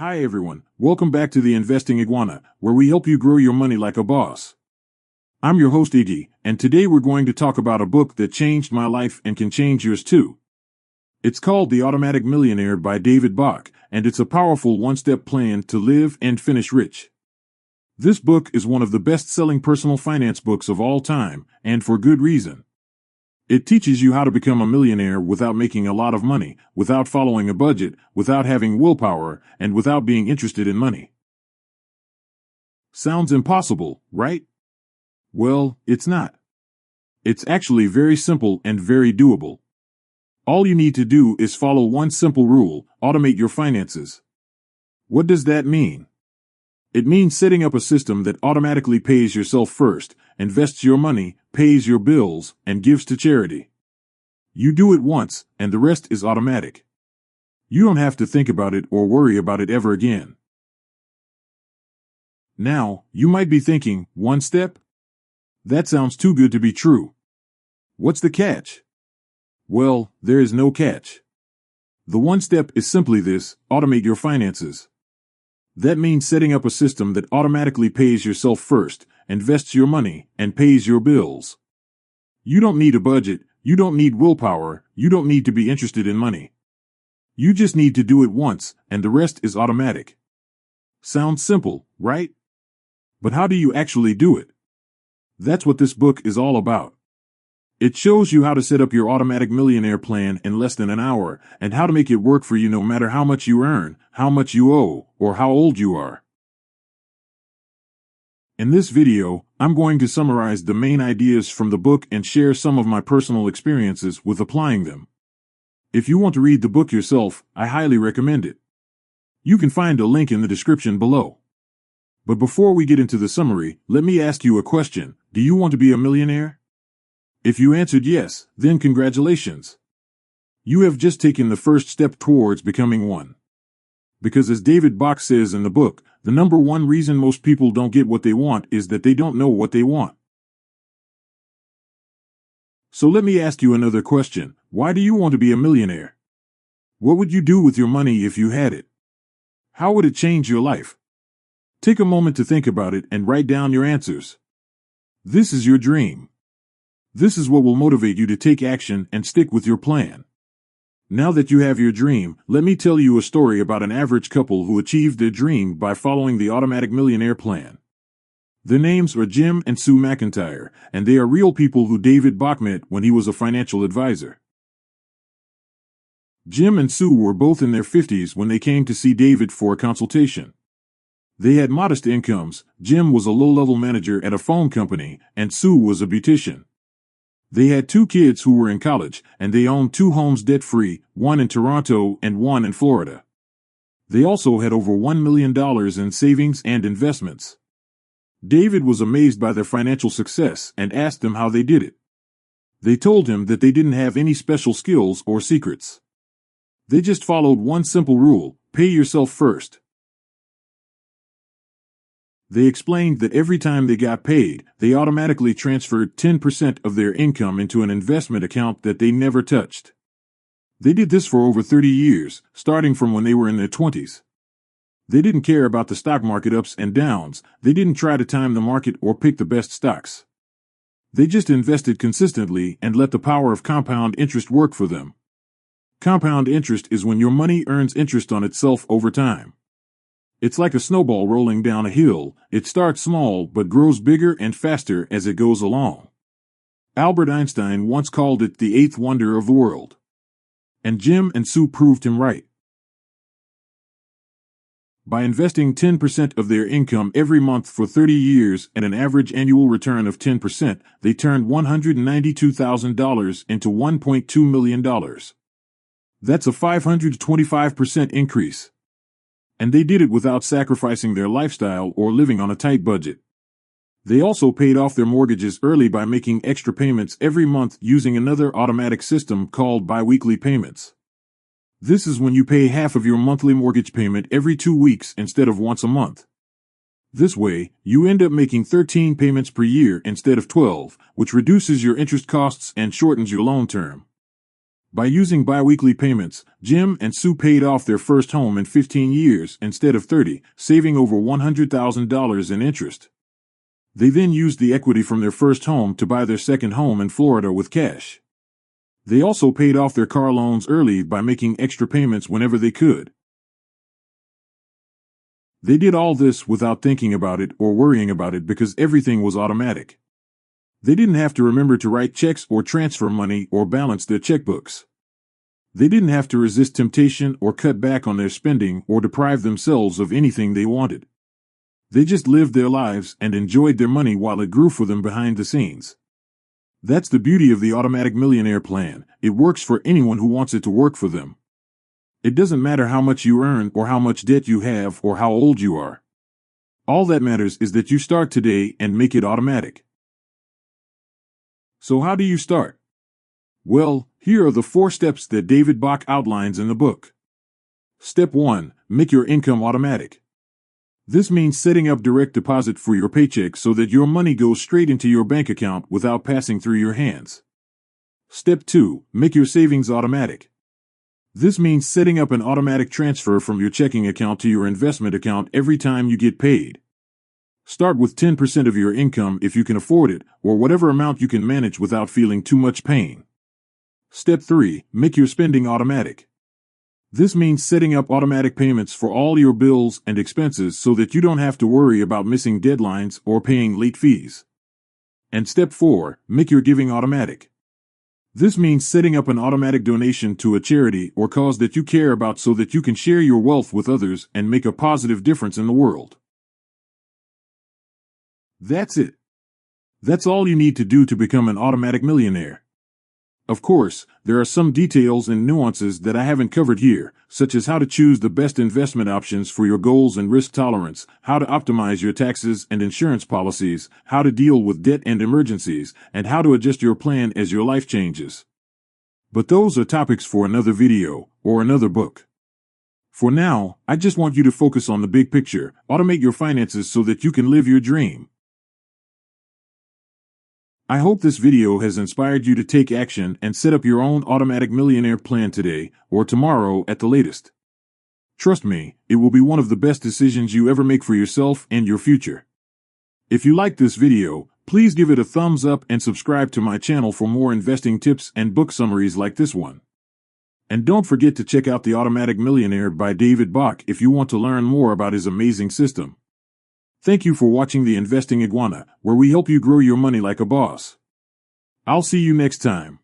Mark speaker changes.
Speaker 1: Hi everyone, welcome back to the Investing Iguana, where we help you grow your money like a boss. I'm your host Iggy, and today we're going to talk about a book that changed my life and can change yours too. It's called The Automatic Millionaire by David Bach, and it's a powerful one-step plan to live and finish rich. This book is one of the best-selling personal finance books of all time, and for good reason. It teaches you how to become a millionaire without making a lot of money, without following a budget, without having willpower, and without being interested in money. Sounds impossible, right? Well, it's not. It's actually very simple and very doable. All you need to do is follow one simple rule: automate your finances. What does that mean? It means setting up a system that automatically pays yourself first, invests your money, pays your bills, and gives to charity. You do it once, and the rest is automatic. You don't have to think about it or worry about it ever again. Now, you might be thinking, one step? That sounds too good to be true. What's the catch? Well, there is no catch. The one step is simply this: automate your finances. That means setting up a system that automatically pays yourself first, invests your money, and pays your bills. You don't need a budget, you don't need willpower, you don't need to be interested in money. You just need to do it once, and the rest is automatic. Sounds simple, right? But how do you actually do it? That's what this book is all about. It shows you how to set up your automatic millionaire plan in less than an hour, and how to make it work for you no matter how much you earn, how much you owe, or how old you are. In this video, I'm going to summarize the main ideas from the book and share some of my personal experiences with applying them. If you want to read the book yourself, I highly recommend it. You can find a link in the description below. But before we get into the summary, let me ask you a question. Do you want to be a millionaire? If you answered yes, then congratulations. You have just taken the first step towards becoming one. Because as David Bach says in the book, the number one reason most people don't get what they want is that they don't know what they want. So let me ask you another question. Why do you want to be a millionaire? What would you do with your money if you had it? How would it change your life? Take a moment to think about it and write down your answers. This is your dream. This is what will motivate you to take action and stick with your plan. Now that you have your dream, let me tell you a story about an average couple who achieved their dream by following the Automatic Millionaire plan. Their names are Jim and Sue McIntyre, and they are real people who David Bach met when he was a financial advisor. Jim and Sue were both in their 50s when they came to see David for a consultation. They had modest incomes. Jim was a low-level manager at a phone company, and Sue was a beautician. They had 2 kids who were in college, and they owned 2 homes debt-free, one in Toronto and one in Florida. They also had over $1 million in savings and investments. David was amazed by their financial success and asked them how they did it. They told him that they didn't have any special skills or secrets. They just followed one simple rule: pay yourself first. They explained that every time they got paid, they automatically transferred 10% of their income into an investment account that they never touched. They did this for over 30 years, starting from when they were in their 20s. They didn't care about the stock market ups and downs. They didn't try to time the market or pick the best stocks. They just invested consistently and let the power of compound interest work for them. Compound interest is when your money earns interest on itself over time. It's like a snowball rolling down a hill. It starts small but grows bigger and faster as it goes along. Albert Einstein once called it the 8th wonder of the world. And Jim and Sue proved him right. By investing 10% of their income every month for 30 years at an average annual return of 10%, they turned $192,000 into $1.2 million. That's a 525% increase. And they did it without sacrificing their lifestyle or living on a tight budget. They also paid off their mortgages early by making extra payments every month using another automatic system called biweekly payments. This is when you pay half of your monthly mortgage payment every 2 weeks instead of once a month. This way, you end up making 13 payments per year instead of 12, which reduces your interest costs and shortens your loan term. By using biweekly payments, Jim and Sue paid off their first home in 15 years instead of 30, saving over $100,000 in interest. They then used the equity from their first home to buy their second home in Florida with cash. They also paid off their car loans early by making extra payments whenever they could. They did all this without thinking about it or worrying about it because everything was automatic. They didn't have to remember to write checks or transfer money or balance their checkbooks. They didn't have to resist temptation or cut back on their spending or deprive themselves of anything they wanted. They just lived their lives and enjoyed their money while it grew for them behind the scenes. That's the beauty of the Automatic Millionaire plan. It works for anyone who wants it to work for them. It doesn't matter how much you earn or how much debt you have or how old you are. All that matters is that you start today and make it automatic. So how do you start? Well, here are the 4 steps that David Bach outlines in the book. Step 1. Make your income automatic. This means setting up direct deposit for your paycheck so that your money goes straight into your bank account without passing through your hands. Step 2. Make your savings automatic. This means setting up an automatic transfer from your checking account to your investment account every time you get paid. Start with 10% of your income if you can afford it, or whatever amount you can manage without feeling too much pain. Step 3. Make your spending automatic. This means setting up automatic payments for all your bills and expenses so that you don't have to worry about missing deadlines or paying late fees. And Step 4. Make your giving automatic. This means setting up an automatic donation to a charity or cause that you care about so that you can share your wealth with others and make a positive difference in the world. That's it. That's all you need to do to become an automatic millionaire. Of course, there are some details and nuances that I haven't covered here, such as how to choose the best investment options for your goals and risk tolerance, how to optimize your taxes and insurance policies, how to deal with debt and emergencies, and how to adjust your plan as your life changes. But those are topics for another video or another book. For now, I just want you to focus on the big picture, automate your finances so that you can live your dream. I hope this video has inspired you to take action and set up your own automatic millionaire plan today or tomorrow at the latest. Trust me, it will be one of the best decisions you ever make for yourself and your future. If you liked this video, please give it a thumbs up and subscribe to my channel for more investing tips and book summaries like this one. And don't forget to check out The Automatic Millionaire by David Bach if you want to learn more about his amazing system. Thank you for watching the Investing Iguana, where we help you grow your money like a boss. I'll see you next time.